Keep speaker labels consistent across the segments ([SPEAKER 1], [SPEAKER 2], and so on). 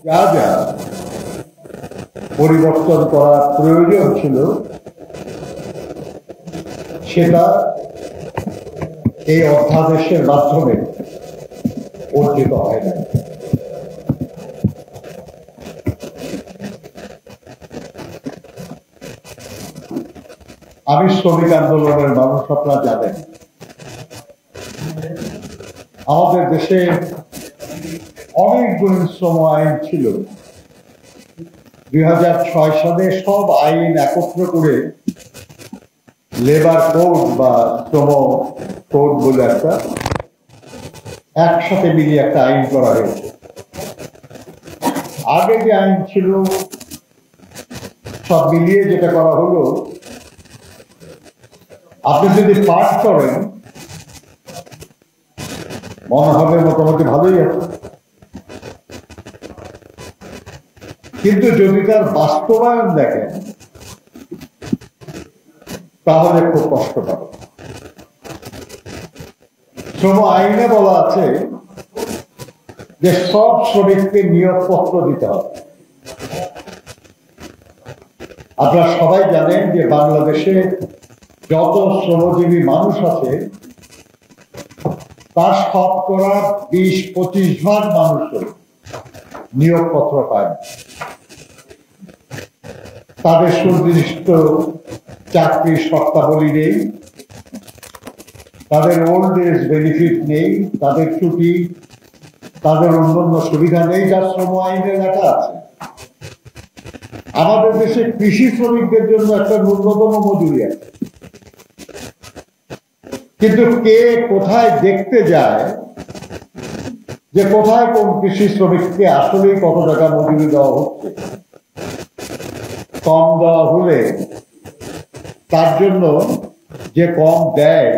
[SPEAKER 1] যা যা পরিবর্তন করা প্রয়োজন ছিল সেটা এই অধ্যাদেশের মাধ্যমে অর্জিত হয় না। আমি শ্রমিক আন্দোলনের মানুষ, আপনারা জানেন আমাদের দেশে অনেকগুলি শ্রম আইন ছিল। 2006 সালে সব আইন একত্র করে লেবার কোড বা শ্রম কোড বলে একসাথে মিলিয়ে একটা আইন করা হয়েছে। আগে যে আইন ছিল সব মিলিয়ে যেটা করা হলো, আপনি যদি পাঠ করেন মনে হবে মোটামুটি ভালোই আছে, কিন্তু যদি তার বাস্তবায়ন দেখেন তাহলে খুব কষ্ট পাবে। শ্রম আইনে বলা আছে যে সব শ্রমিককে নিয়োগপত্র দিতে হবে। আপনারা সবাই জানেন যে বাংলাদেশে যত শ্রমজীবী মানুষ আছে তার শতকরা 20-25 ভাগ মানুষের নিয়োগপত্র পায়। তাদের সুনির্দিষ্ট চাকরির শর্তাবলী নেই, তাদের ওল্ড এজ বেনিফিট নেই, তাদের ছুটি, তাদের অন্যান্য সুবিধা নেই যা শ্রম আইনে লেখা আছে। আমাদের দেশে কৃষি শ্রমিকদের জন্য একটা ন্যূনতম মজুরি আছে, কিন্তু কে কোথায় দেখতে যায় যে কোথায় কোন কৃষি শ্রমিককে আসলেই কত টাকা মজুরি দেওয়া হচ্ছে। কম দেওয়া হলে তার জন্য যে কম দেয়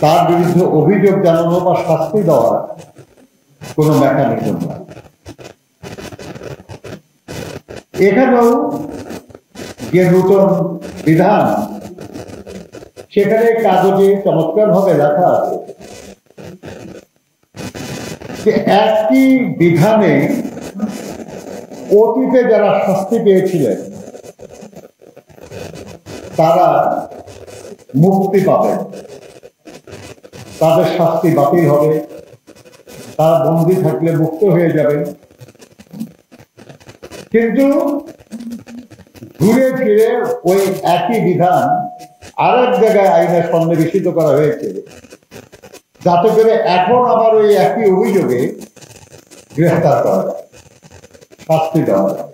[SPEAKER 1] তার বিরুদ্ধে অভিযোগ জানানো বা শাস্তি দেওয়ার কোনো মেকানিজম না। এখানেও যে নতুন বিধান সেখানে কাগজে চমৎকার ভাবে লেখা আছে যে একই বিধানে অতীতে যারা শাস্তি পেয়েছিলেন তারা মুক্তি পাবেন, তাদের শাস্তি বাতিল হবে, তারা বন্দী থাকলে মুক্ত হয়ে যাবেন। কিন্তু ঘুরে ফিরে ওই একই বিধান আর এক জায়গায় আইনে সন্নিবেশিত করা হয়েছে, যাতে করে এখন আবার ওই একই অভিযোগে গ্রেফতার করা যায়, শাস্তি দেওয়া যায়।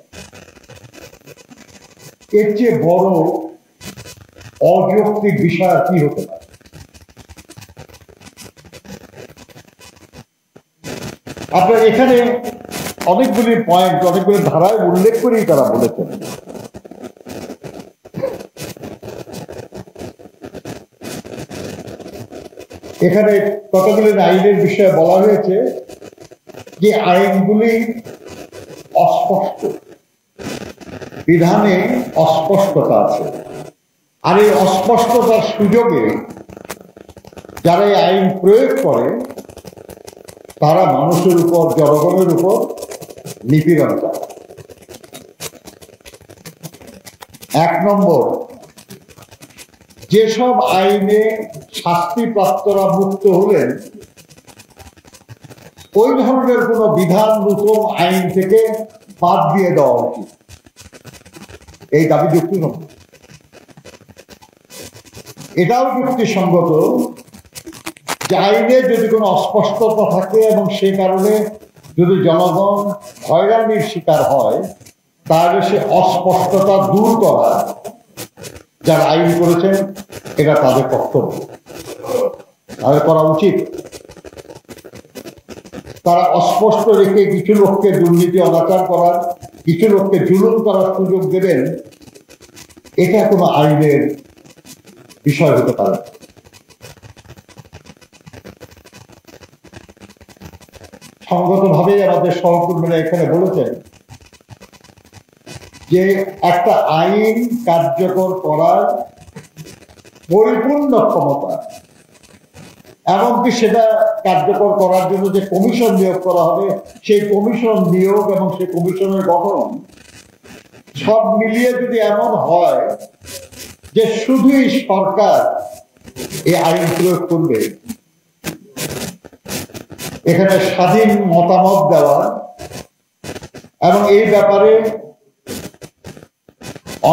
[SPEAKER 1] এর চেয়ে বড় অযৌক্তিক বিষয় আর কি হতে পারে? আপনার এখানে অনেকগুলি পয়েন্ট, অনেকগুলি ধারায় উল্লেখ করেই তারা বলেছেন। এখানে কতগুলি আইনের বিষয়ে বলা হয়েছে যে আইনগুলি অস্পষ্ট, বিধানে অস্পষ্টতা আছে, আর এই অস্পষ্টতার সুযোগে যারা এই আইন প্রয়োগ করে তারা মানুষের উপর, জনগণের উপর নিপীড়ন করে। 1 নম্বর, যেসব আইনে শাস্তিপ্রাপ্তরা মুক্ত হলেন ওই ধরনের কোন বিধান নতুন আইন থেকে বাদ দিয়ে দেওয়া উচিত। এই দাবি যুক্তিসঙ্গত। এটাও যুক্তিসঙ্গত যে আইনে যদি কোনো অস্পষ্টতা থাকে এবং সে কারণে যদি জনগণ হয়রানির শিকার হয় তাহলে সে অস্পষ্টতা দূর করা যারা আইন করেছেন এটা তাদের কর্তব্য, তাদের করা উচিত। তারা অস্পষ্ট রেখে কিছু লোককে দুর্নীতি অনাচার করার, কিছু লোককে জুলুম করার সুযোগ দেবেন, এটা কোনো আইনের বিষয় হতে পারে। সঙ্গতভাবেই আমাদের সহকর্মীরা এখানে বলেছেন যে একটা আইন কার্যকর করার পরিপূর্ণ ক্ষমতা এমনকি সেটা কার্যকর করার জন্য যে কমিশন নিয়োগ করা হবে, সেই কমিশন নিয়োগ এবং সেই কমিশনের গঠন সব মিলিয়ে যদি এমন হয় যে শুধুই সরকার এই আইন প্রয়োগ করবে, এখানে স্বাধীন মতামত দেওয়া এবং এই ব্যাপারে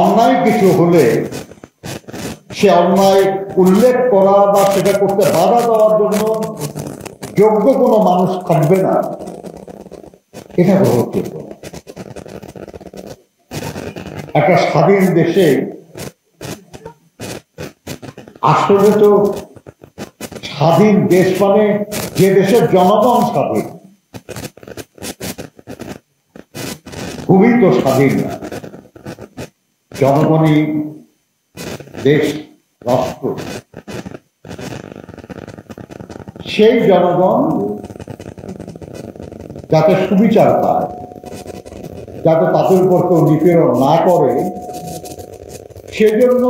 [SPEAKER 1] অন্যায় কিছু হলে সে অন্যায় উল্লেখ করা বা সেটা করতে বাধা দেওয়ার জন্য যোগ্য কোনো মানুষ থাকবে না, এটা গ্রহণযোগ্য। একটা স্বাধীন দেশে আসলে তো স্বাধীন দেশ মানে যে দেশের জনগণ স্বাধীন, খুবই তো স্বাধীন না। জনগণই দেশ, রাষ্ট্র। সেই জনগণ যাতে সুবিচার পায়, যাতে তাদের উপর কেউ নিপীড়ন না করে, সেজন্য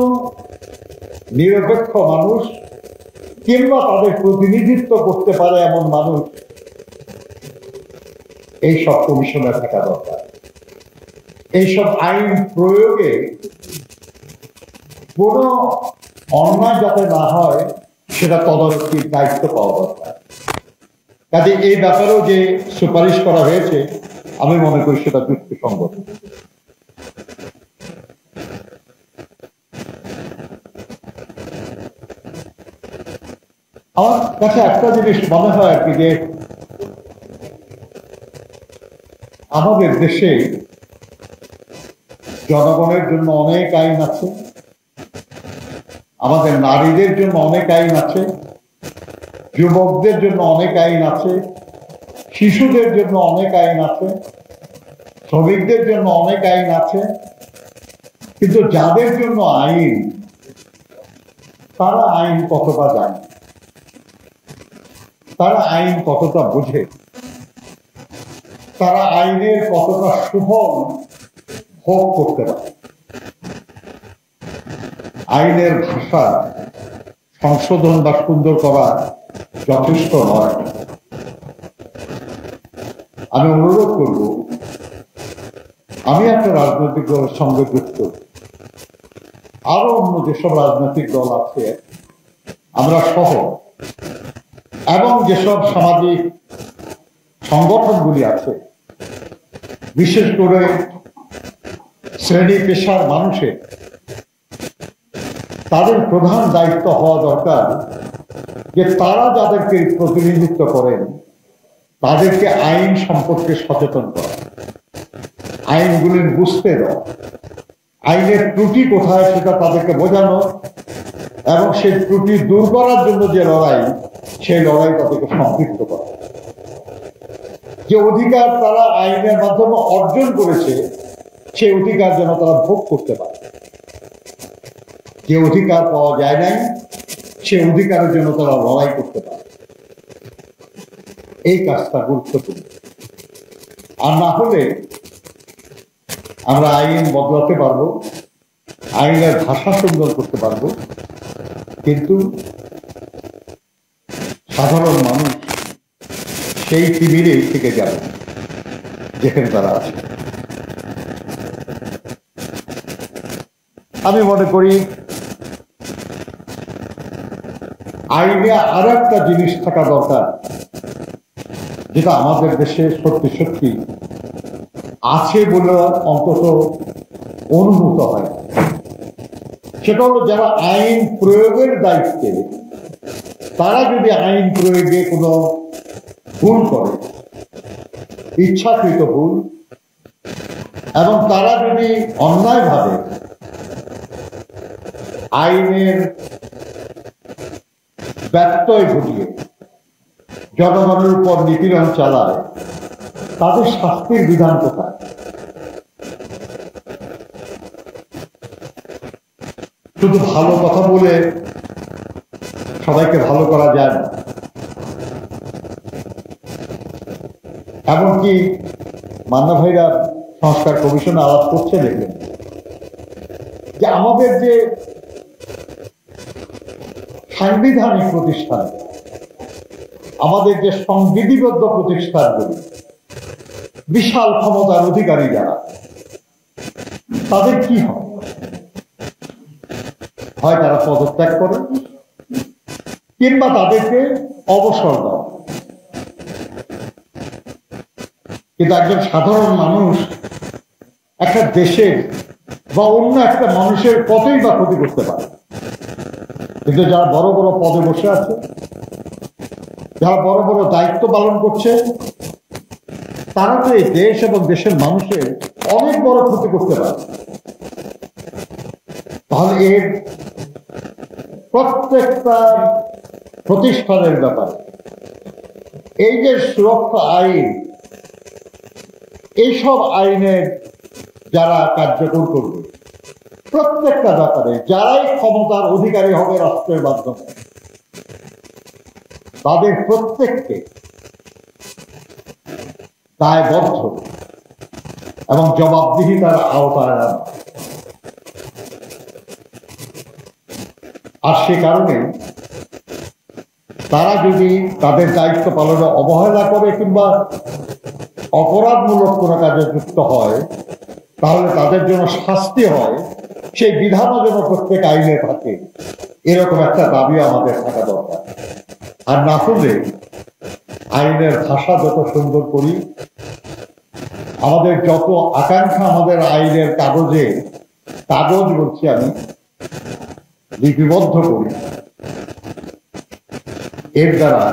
[SPEAKER 1] নিরপেক্ষ মানুষ কিংবা তাদের প্রতিনিধিত্ব করতে পারে এমন মানুষ এইসব কমিশনে থাকা দরকার। এইসব আইন প্রয়োগে কোন অন্যায় যাতে না হয় সেটা তদারকির দায়িত্ব পাওয়া দরকার। কাজে এই ব্যাপারেও যে সুপারিশ করা হয়েছে আমি মনে করি সেটা যুক্তিসঙ্গত। আমার কাছে একটা জিনিস মনে হয় আর কি, যে আমাদের দেশে জনগণের জন্য অনেক আইন আছে, আমাদের নারীদের জন্য অনেক আইন আছে, যুবকদের জন্য অনেক আইন আছে, শিশুদের জন্য অনেক আইন আছে, শ্রমিকদের জন্য অনেক আইন আছে। কিন্তু যাদের জন্য আইন, তারা আইন কতটা জানে, তারা আইন কতটা বোঝে, তারা আইনের কতটা সুফল ভোগ করতে পারে। আইনের ভাষা সংশোধন বা সুন্দর করা যথেষ্ট নয়। আমি অনুরোধ করব, আমি একটা রাজনৈতিক দলের সঙ্গে যুক্ত, আরো অন্য যেসব রাজনৈতিক দল আছে আমরা সহ, এবং যেসব সামাজিক সংগঠনগুলি আছে, বিশেষ করে শ্রেণী পেশার মানুষের, তাদের প্রধান দায়িত্ব হওয়া দরকার যে তারা যাদেরকে প্রতিনিধিত্ব করেন তাদেরকে আইন সম্পর্কে সচেতন করা, আইনগুলির বুঝতে দেওয়া, আইনের ত্রুটি কোথায় সেটা তাদেরকে বোঝানো, এবং সেই ত্রুটি দূর করার জন্য যে লড়াই, সেই লড়াই তাদেরকে সম্পৃক্ত করা। যে অধিকার তারা আইনের মাধ্যমে অর্জন করেছে সেই অধিকার যেন তারা ভোগ করতে পারে, যে অধিকার পাওয়া যায় নাই সেই অধিকারের জন্য তারা লড়াই করতে পারে। এই কাজটা গুরুত্বপূর্ণ। আর না হলে আমরা আইন বদলাতে পারবো, আইনের ভাষা সুন্দর করতে পারবো, কিন্তু সাধারণ মানুষ সেই টিভিরেই থেকে যাবে যেখানে তারা আছে। আমি মনে করি আইনে আর একটা জিনিস থাকা দরকার, যেটা আমাদের দেশে সত্যি সত্যি আছে বলে অন্তত অনুভূত হয়। সেটা হলো যারা আইন প্রয়োগের দায়িত্বে, তারা যদি আইন প্রয়োগে কোনো ভুল করে, ইচ্ছাকৃত ভুল, এবং তারা যদি অন্যায়ভাবে আইনের ব্যত্যয় ঘটিয়ে জনগণের উপর নিপীড়ন চালায়, তাদের শাস্তির বিধান কোথায়? শুধু ভালো কথা বলে সবাইকে ভালো করা যায় না। এমনকি মান্না ভাইরা সংস্কার কমিশনে আলাপ করছে, দেখলেন যে আমাদের যে সাংবিধানিক প্রতিষ্ঠান আমাদের যে সংবিধিবদ্ধ প্রতিষ্ঠানগুলি, বিশাল ক্ষমতার অধিকারী যারা, তাদের কি হয় তারা পদত্যাগ করে কিংবা তাদেরকে অবসর দেওয়া। কিন্তু একজন সাধারণ মানুষ একটা দেশের বা অন্য একটা মানুষের কতই বা ক্ষতি করতে পারে। কিন্তু যারা বড় বড় পদে বসে আছে, যারা বড় বড় দায়িত্ব পালন করছে, তারা তো এই দেশ এবং দেশের মানুষের অনেক বড় ক্ষতি করতে পারে। তাহলে এর প্রত্যেকটা প্রতিষ্ঠানের ব্যাপারে এই যে সুরক্ষা আইন, এইসব আইনের যারা কার্যকর করবে, প্রত্যেকটা ব্যাপারে যারাই ক্ষমতার অধিকারী হবে রাষ্ট্রের মাধ্যমে, তাদের প্রত্যেককে দায়বদ্ধ এবং জবাবদিহিতার আওতায় আনা। আর সে কারণে তারা যদি তাদের দায়িত্ব পালনে অবহেলা করে কিংবা অপরাধমূলক কোনো কাজে যুক্ত হয়, তাহলে তাদের জন্য শাস্তি হয়, সেই বিধানও যেন প্রত্যেক আইনে থাকে, এরকম একটা দাবি আমাদের থাকা দরকার। আর না হলে আইনের ভাষা যত সুন্দর করি, আমাদের যত আকাঙ্ক্ষা আমাদের আইনের কাগজ বলছি আমি, লিপিবদ্ধ করি, এর দ্বারা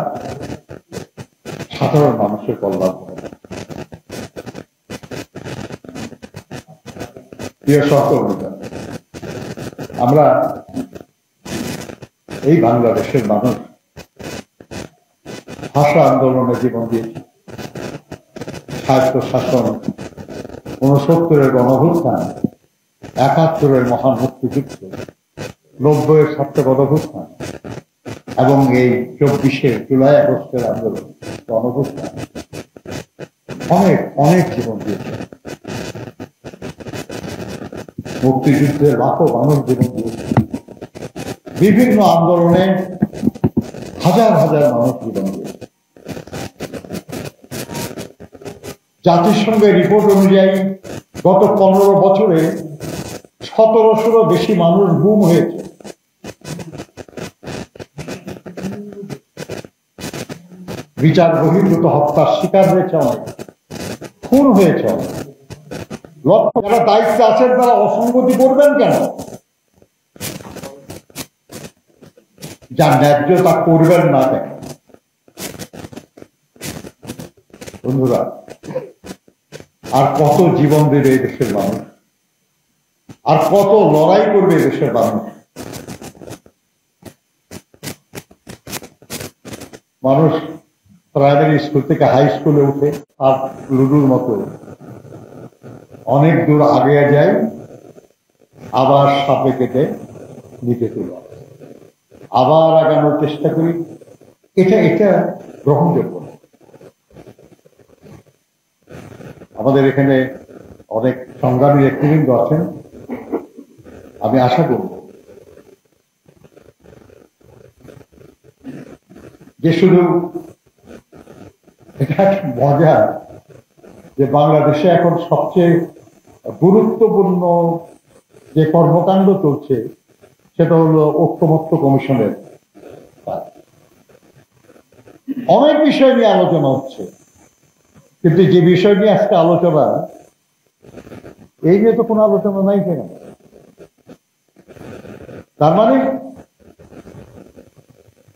[SPEAKER 1] সাধারণ মানুষের কল্যাণ হবে। প্রিয় সহকর্মীরা, আমরা এই বাংলাদেশের মানুষ ভাষা আন্দোলনে জীবন দিয়েছি, সাহিত্য শাসন, 69-এর গণঅভ্যুত্থান, 71-এর মহান মুক্তিযুদ্ধ, 90-এর ছাত্র গণঅভ্যুত্থান এবং এই 24-এর জুলাই আগস্টের আন্দোলন গণঅভ্যুত্থান, অনেক জীবন দিয়েছে। মুক্তিযুদ্ধের লাখো মানুষ জীবন দিয়েছে, বিভিন্ন আন্দোলনে হাজার হাজার মানুষ জীবন দিয়েছে। জাতিসংঘের রিপোর্ট অনুযায়ী গত 15 বছরে 1700-ও বেশি মানুষ গুম হয়েছে। বিচার বহির্ভূত হত্যার শিকার হয়েছে অনেক, খুন হয়েছে অনেক। যারা দায়িত্বে আছেন তারা অসঙ্গতি করবেন কেন? যা ন্যায্য তা করবেন না কেন? বন্ধুরা, আর কত জীবন দেবে এই দেশের মানুষ, আর কত লড়াই করবে এই দেশের মানুষ? মানুষ প্রাইমারি স্কুল থেকে হাই স্কুলে উঠে আর লুডুর মতো অনেক দূর আগে যায়, আবার সাপে কেটে নিচে তুলে আবার আগানোর চেষ্টা করি। এটা গ্রহণযোগ্য। আমাদের এখানে অনেক সংগ্রামী ব্যক্তিবৃন্দ আছেন, আমি আশা করব যে শুধু এটা মজা যে বাংলাদেশে এখন সবচেয়ে গুরুত্বপূর্ণ যে কর্মকাণ্ড চলছে সেটা হলো ঐক্যমত্য কমিশনের কাজ। অনেক বিষয় নিয়ে আলোচনা হচ্ছে, কিন্তু যে বিষয় নিয়ে আজকে আলোচনা, এই নিয়ে তো কোনো আলোচনা নাই কেন? তার মানে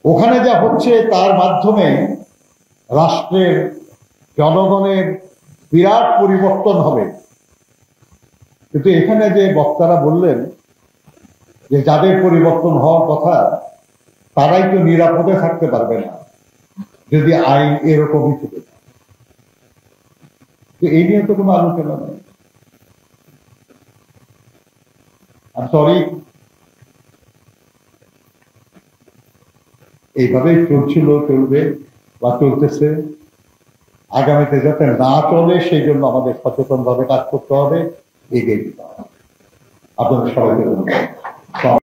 [SPEAKER 1] ওখানে যা হচ্ছে তার মাধ্যমে রাষ্ট্রের জনগণের বিরাট পরিবর্তন হবে। কিন্তু এখানে যে বক্তারা বললেন যে যাদের পরিবর্তন হওয়ার কথা তারাই তো নিরাপদে থাকতে পারবে না যদি আইন এরকমই থেকে। তো এই নিয়ে তো কোনো আলোচনা নেই। সরি, এইভাবেই চলছিল, চলবে বা চলতেছে, আগামীতে যাতে না চলে সেই জন্য আমাদের সচেতন ভাবে কাজ করতে হবে, এগিয়ে দিতে হবে। আপনাদের সবাইকে ধন্যবাদ।